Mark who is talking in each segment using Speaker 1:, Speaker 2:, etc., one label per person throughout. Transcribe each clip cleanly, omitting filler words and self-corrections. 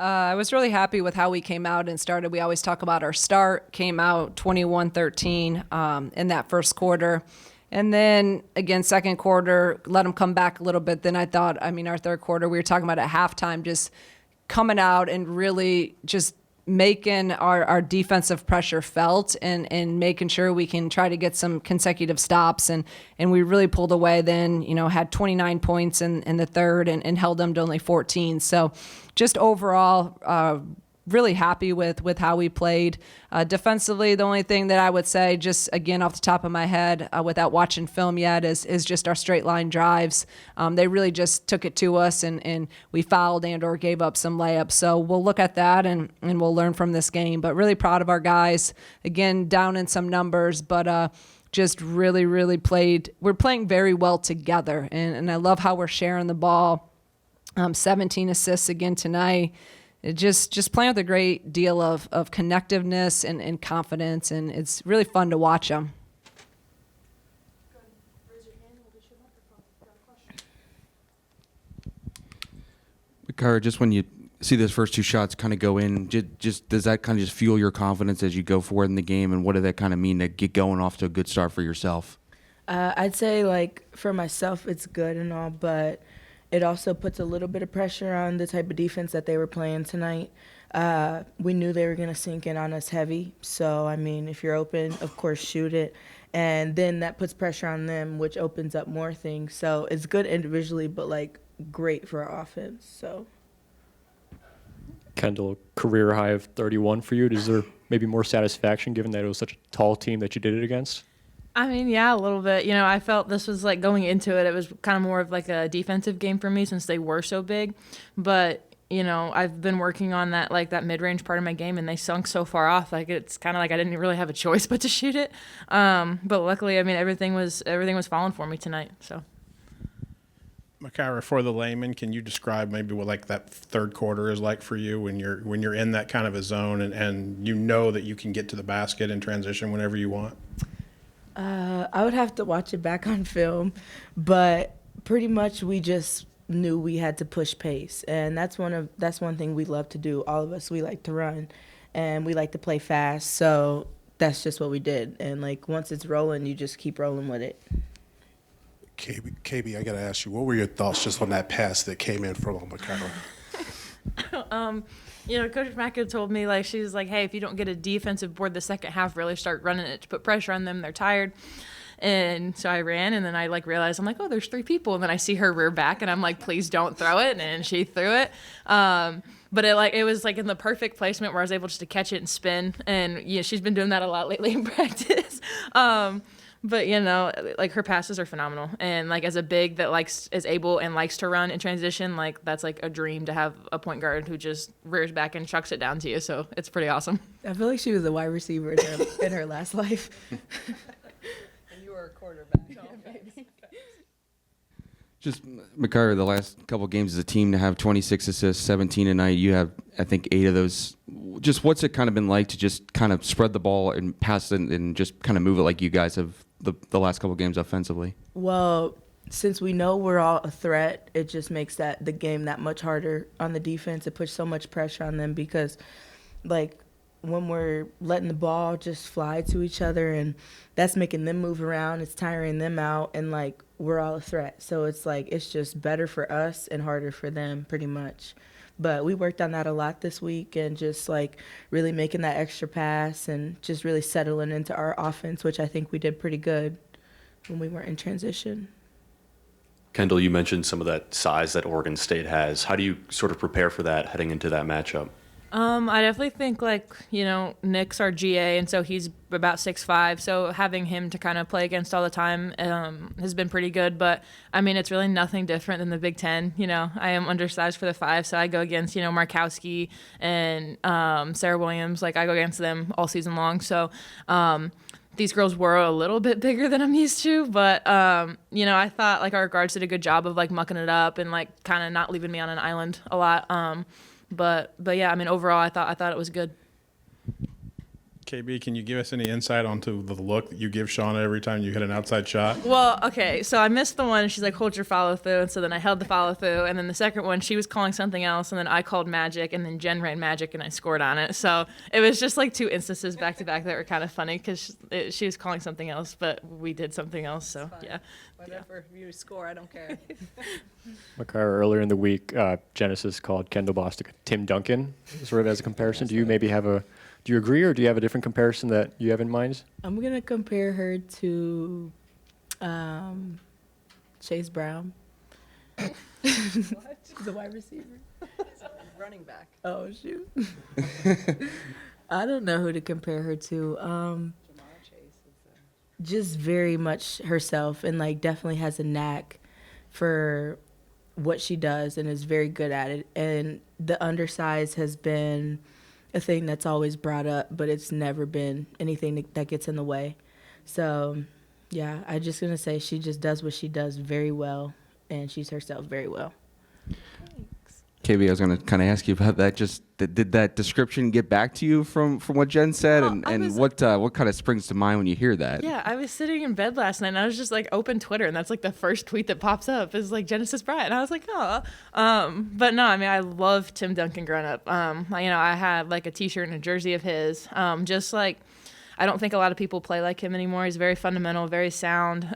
Speaker 1: I was really happy with how we came out and started. We always talk about our start, came out 21-13 in that first quarter. And then, again, second quarter, let them come back a little bit. Then our third quarter, we were talking about at halftime, just coming out and really just making our defensive pressure felt and making sure we can try to get some consecutive stops. And we really pulled away then, had 29 points in the third and held them to only 14. So just overall, really happy with how we played. Defensively, the only thing that I would say, just again off the top of my head, without watching film yet, is just our straight line drives. They really just took it to us, and we fouled and or gave up some layups. So we'll look at that and we'll learn from this game. But really proud of our guys. Again, down in some numbers, but just really, really played. We're playing very well together, and I love how we're sharing the ball. 17 assists again tonight. It just playing with a great deal of connectiveness and confidence, and it's really fun to watch them.
Speaker 2: Makira, just when you see those first two shots kind of go in, just does that kind of just fuel your confidence as you go forward in the game, and what did that kind of mean to get going off to a good start for yourself?
Speaker 3: I'd say, for myself, it's good and all, but it also puts a little bit of pressure on the type of defense that they were playing tonight. We knew they were going to sink in on us heavy. So, if you're open, of course, shoot it. And then that puts pressure on them, which opens up more things. So it's good individually, but, great for our offense. So,
Speaker 4: Kendall, career high of 31 for you. Is there maybe more satisfaction given that it was such a tall team that you did it against?
Speaker 5: Yeah, a little bit. I felt this was going into it. It was kind of more of a defensive game for me since they were so big. But, I've been working on that, that mid-range part of my game, and they sunk so far off. It's kind of I didn't really have a choice but to shoot it. But luckily, everything was falling for me tonight. So.
Speaker 6: Makira, for the layman, can you describe maybe what that third quarter is like for you when you're in that kind of a zone and you know that you can get to the basket and transition whenever you want?
Speaker 3: I would have to watch it back on film, but pretty much we just knew we had to push pace, and that's one thing we love to do. All of us, we like to run, and we like to play fast. So that's just what we did. And once it's rolling, you just keep rolling with it.
Speaker 7: KB, I gotta ask you, what were your thoughts just on that pass that came in from Makira?
Speaker 5: Coach Makira told me, she was hey, if you don't get a defensive board the second half, really start running it to put pressure on them. They're tired. And so I ran, and then I realized, I'm oh, there's three people. And then I see her rear back, and I'm please don't throw it. And she threw it. But it was in the perfect placement where I was able just to catch it and spin. And she's been doing that a lot lately in practice. But, her passes are phenomenal. And, as a big that is able and likes to run in transition, that's a dream to have a point guard who just rears back and chucks it down to you. So it's pretty awesome.
Speaker 3: I feel like she was a wide receiver in her last life.
Speaker 1: And you were a quarterback.
Speaker 2: Just, Makira, the last couple of games as a team to have 26 assists, 17 tonight, you have, I think, 8 of those. Just what's it kind of been like to just kind of spread the ball and pass it and just kind of move it like you guys have the last couple of games offensively?
Speaker 3: Well, since we know we're all a threat, it just makes the game that much harder on the defense. It puts so much pressure on them because, when we're letting the ball just fly to each other, and that's making them move around, it's tiring them out, and, we're all a threat. So it's just better for us and harder for them pretty much. But we worked on that a lot this week and just really making that extra pass and just really settling into our offense, which I think we did pretty good when we weren't in transition.
Speaker 8: Kendall, you mentioned some of that size that Oregon State has. How do you sort of prepare for that heading into that matchup?
Speaker 5: I definitely think Nick's our GA, and so he's about 6'5", so having him to kind of play against all the time has been pretty good. But it's really nothing different than the Big Ten. I am undersized for the 5, so I go against Markowski and Sarah Williams. I go against them all season long. So these girls were a little bit bigger than I'm used to, but I thought our guards did a good job of mucking it up and kind of not leaving me on an island a lot. But yeah, overall, I thought it was good.
Speaker 6: KB, can you give us any insight onto the look that you give Shauna every time you hit an outside shot?
Speaker 5: Well, okay, so I missed the one, and she's like, hold your follow through. And so then I held the follow through. And then the second one, she was calling something else. And then I called magic. And then Jen ran magic, and I scored on it. So it was just like 2 instances back to back that were kind of funny because she was calling something else, but we did something else. So, yeah.
Speaker 1: Whatever you score, I don't care.
Speaker 4: Makira, earlier in the week, Genesis called Kendall Bostic Tim Duncan, sort of as a comparison. Do you maybe have a, do you agree, or do you have a different comparison that you have in mind?
Speaker 3: I'm gonna compare her to Chase Brown.
Speaker 1: What?
Speaker 3: The wide receiver.
Speaker 1: Running back.
Speaker 3: Oh shoot. I don't know who to compare her to. Just very much herself, and like definitely has a knack for what she does and is very good at it. And the undersize has been a thing that's always brought up, but it's never been anything that gets in the way. So yeah, I'm just gonna say she just does what she does very well, and she's herself very well.
Speaker 2: KB, I was going to kind of ask you about that. Just did that description get back to you from what Jen said,
Speaker 5: Well,
Speaker 2: and what kind of springs to mind when you hear that?
Speaker 5: Yeah, I was sitting in bed last night and I was just like open Twitter, and that's like the first tweet that pops up is like Genesis Bryant. And I was like, oh. But no, I mean, I love Tim Duncan growing up. I had like a t-shirt and a jersey of his. Just like, I don't think a lot of people play like him anymore. He's very fundamental, very sound,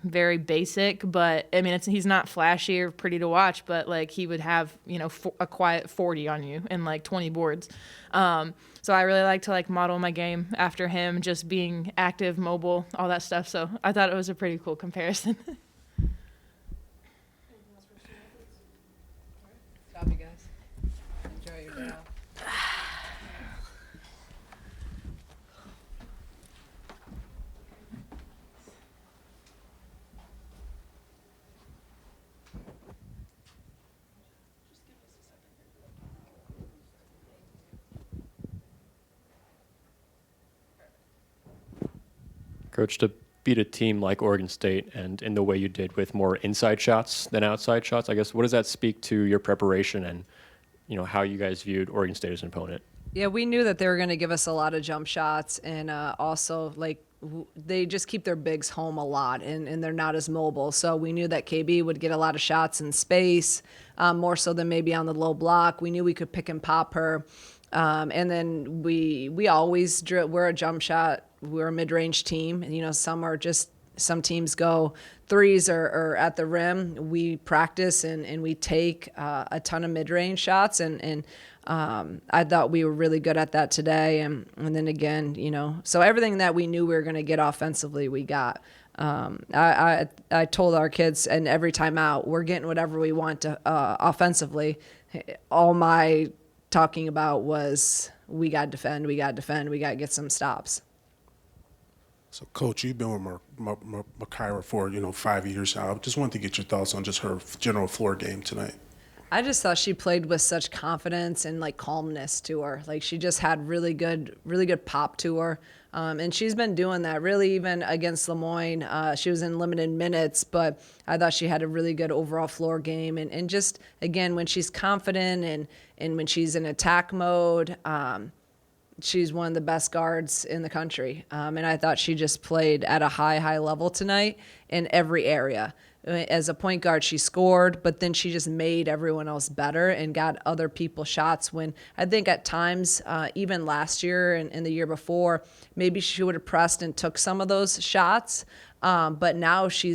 Speaker 5: very basic. But I mean, he's not flashy or pretty to watch, but like he would have, a quiet 40 on you and like 20 boards. So I really like to like model my game after him, just being active, mobile, all that stuff. So I thought it was a pretty cool comparison.
Speaker 1: Stop, you guys. Enjoy your day off.
Speaker 4: Coach, to beat a team like Oregon State and in the way you did with more inside shots than outside shots, I guess, what does that speak to your preparation and, how you guys viewed Oregon State as an opponent?
Speaker 1: Yeah, we knew that they were going to give us a lot of jump shots, and also like they just keep their bigs home a lot, and they're not as mobile. So we knew that KB would get a lot of shots in space, more so than maybe on the low block. We knew we could pick and pop her, and then we always we're a jump shot. We're a mid-range team, and some teams go threes or at the rim. We practice and we take a ton of mid-range shots, and I thought we were really good at that today. And then again, so everything that we knew we were going to get offensively, we got. I told our kids, and every time out, we're getting whatever we want to offensively. All my talking about was we got to defend, we got to get some stops.
Speaker 7: So, Coach, you've been with Makira for 5 years now. I just wanted to get your thoughts on just her general floor game tonight.
Speaker 1: I just thought she played with such confidence and like calmness to her. Like she just had really good pop to her. And she's been doing that really even against Lemoyne. She was in limited minutes, but I thought she had a really good overall floor game. And just, again, when she's confident and when she's in attack mode, she's one of the best guards in the country. And I thought she just played at a high level tonight in every area. As a point guard, she scored, but then she just made everyone else better and got other people shots when I think at times, even last year and the year before, maybe she would have pressed and took some of those shots. But now she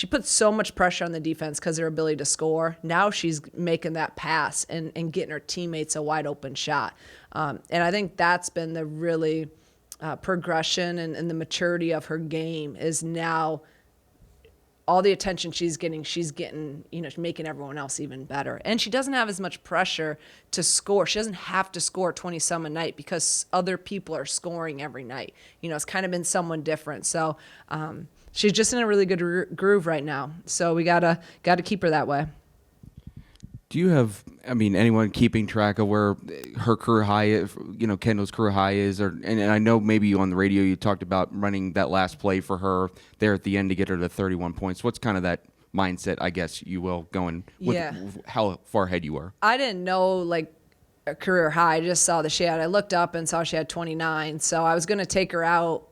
Speaker 1: puts so much pressure on the defense because of her ability to score. Now she's making that pass and getting her teammates a wide open shot. And I think that's been the really progression and the maturity of her game is now all the attention she's getting, making everyone else even better. And she doesn't have as much pressure to score. She doesn't have to score 20-some a night because other people are scoring every night. It's kind of been someone different. So she's just in a really good groove right now. So we gotta keep her that way.
Speaker 2: Do you have, anyone keeping track of where her career high is, Kendall's career high is? And I know maybe on the radio you talked about running that last play for her there at the end to get her to 31 points. What's kind of that mindset, I guess you will, going with how far ahead you are?
Speaker 1: I didn't know, a career high. I just saw that I looked up and saw she had 29. So I was going to take her out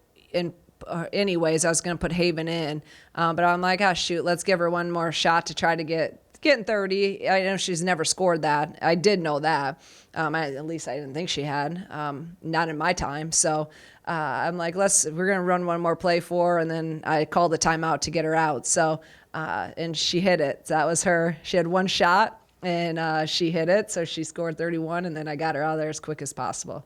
Speaker 1: anyways. I was going to put Haven in. But I'm like, oh, shoot, let's give her one more shot to try to getting 30. I know she's never scored that. I did know that. At least I didn't think she had. Not in my time. So I'm like, we're going to run one more play for her. And then I called the timeout to get her out. So, and she hit it. So that was her. She had one shot. And she hit it, so she scored 31, and then I got her out of there as quick as possible.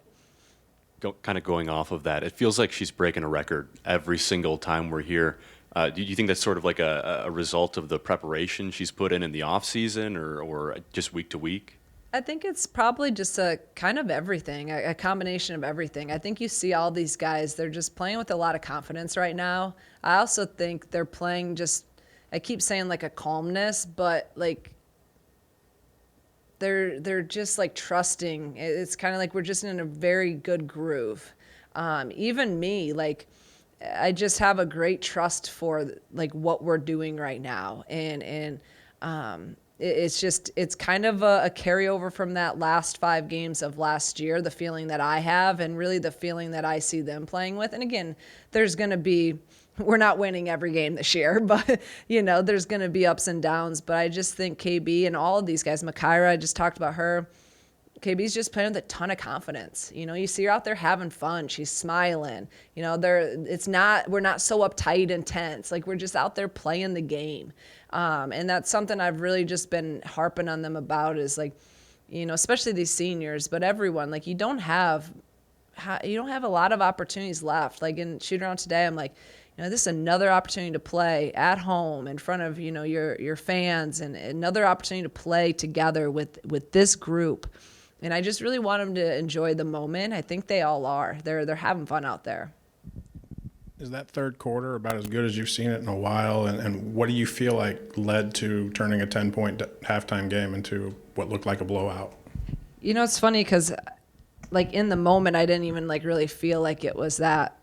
Speaker 8: Kind of going off of that, it feels like she's breaking a record every single time we're here. Do you think that's sort of like a result of the preparation she's put in the off season, or just week to week?
Speaker 1: I think it's probably just a kind of everything, a combination of everything. I think you see all these guys, they're just playing with a lot of confidence right now. I also think they're playing I keep saying like a calmness, but like they're just like trusting. It's kind of like we're just in a very good groove. Even me, like I just have a great trust for like what we're doing right now, and it's kind of a carryover from that last 5 games of last year. The feeling that I have, and really the feeling that I see them playing with. And again, we're not winning every game this year, but there's going to be ups and downs. But I just think KB and all of these guys, Makira, I just talked about her. KB's just playing with a ton of confidence. You see her out there having fun. She's smiling. We're not so uptight and tense. Like we're just out there playing the game. And that's something I've really just been harping on them about is like, especially these seniors, but everyone, like you don't have a lot of opportunities left. Like in shoot around today, I'm like, this is another opportunity to play at home in front of, your fans, and another opportunity to play together with this group. And I just really want them to enjoy the moment. I think they all are. They're having fun out there.
Speaker 6: Is that third quarter about as good as you've seen it in a while? And what do you feel like led to turning a 10-point halftime game into what looked like a blowout?
Speaker 1: It's funny because like in the moment, I didn't even like really feel like it was that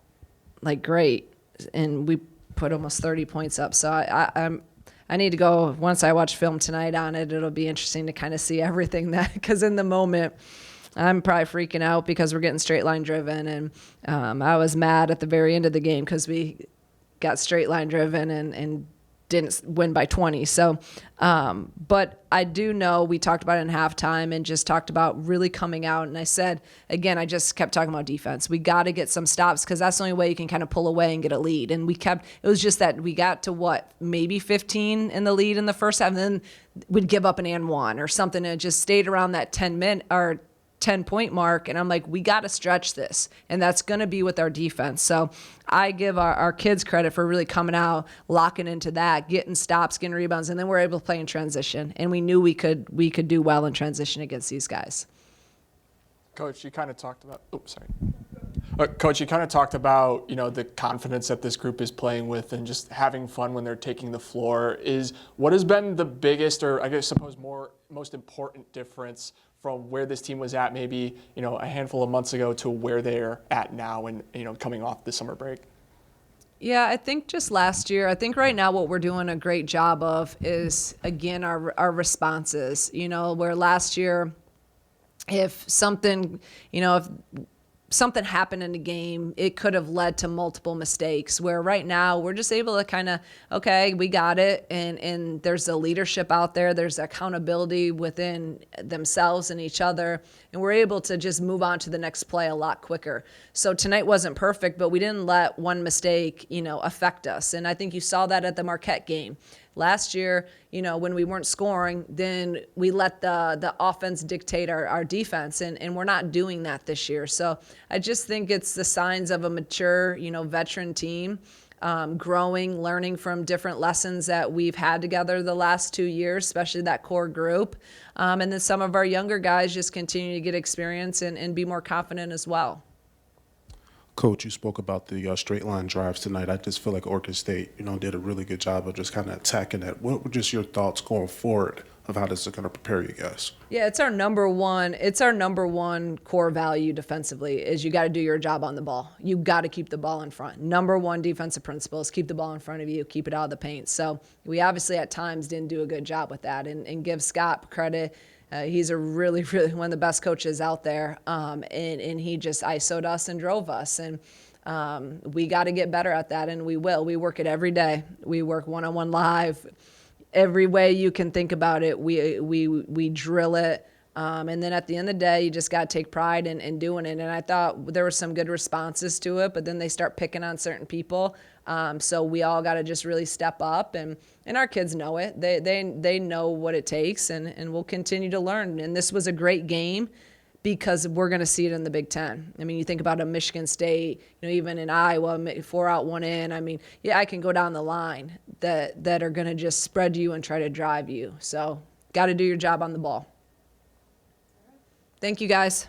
Speaker 1: like great. And we put almost 30 points up. So I need to go, once I watch film tonight on it, it'll be interesting to kind of see everything because in the moment, I'm probably freaking out because we're getting straight line driven. And I was mad at the very end of the game because we got straight line driven and didn't win by 20. So, but I do know we talked about it in halftime and just talked about really coming out. And I said, again, I just kept talking about defense. We got to get some stops because that's the only way you can kind of pull away and get a lead. And it was just that we got to maybe 15 in the lead in the first half, and then we'd give up an and one or something, and it just stayed around that 10-point mark. And I'm like, we got to stretch this. And that's going to be with our defense. So I give our kids credit for really coming out, locking into that, getting stops, getting rebounds. And then we're able to play in transition. And we knew we could do well in transition against these guys.
Speaker 9: Coach, you kind of talked about, Coach, you kind of talked about, the confidence that this group is playing with and just having fun when they're taking the floor. What has been the biggest, or I suppose most important difference from where this team was at maybe, a handful of months ago to where they're at now and, coming off the summer break?
Speaker 1: Yeah, I think just last year, I think right now what we're doing a great job of is, again, our responses. Where last year, if something happened in the game, it could have led to multiple mistakes, where right now we're just able to kind of, okay, we got it. And there's a leadership out there. There's accountability within themselves and each other. And we're able to just move on to the next play a lot quicker. So tonight wasn't perfect, but we didn't let one mistake, affect us. And I think you saw that at the Marquette game. Last year, when we weren't scoring, then we let the offense dictate our defense, and we're not doing that this year. So I just think it's the signs of a mature, veteran team, growing, learning from different lessons that we've had together the last 2 years, especially that core group. And then some of our younger guys just continue to get experience and be more confident as well.
Speaker 7: Coach, you spoke about the straight line drives tonight. I just feel like Oregon State, did a really good job of just kind of attacking that. What were just your thoughts going forward of how this is going to prepare you guys?
Speaker 1: Yeah, it's our number one core value defensively is you got to do your job on the ball. You got to keep the ball in front. Number one defensive principle is keep the ball in front of you, keep it out of the paint. So we obviously at times didn't do a good job with that, and give Scott credit. He's a really, really one of the best coaches out there, and he just ISO'd us and drove us. And we got to get better at that, and we will. We work it every day. We work one-on-one live. Every way you can think about it, we drill it. And then at the end of the day, you just got to take pride in doing it. And I thought there were some good responses to it, but then they start picking on certain people. So we all got to just really step up, and our kids know it. They know what it takes, and we'll continue to learn. And this was a great game because we're going to see it in the Big Ten. I mean, you think about a Michigan State, even in Iowa, 4 out, 1 in. I mean, yeah, I can go down the line that are going to just spread you and try to drive you. So got to do your job on the ball. Thank you, guys.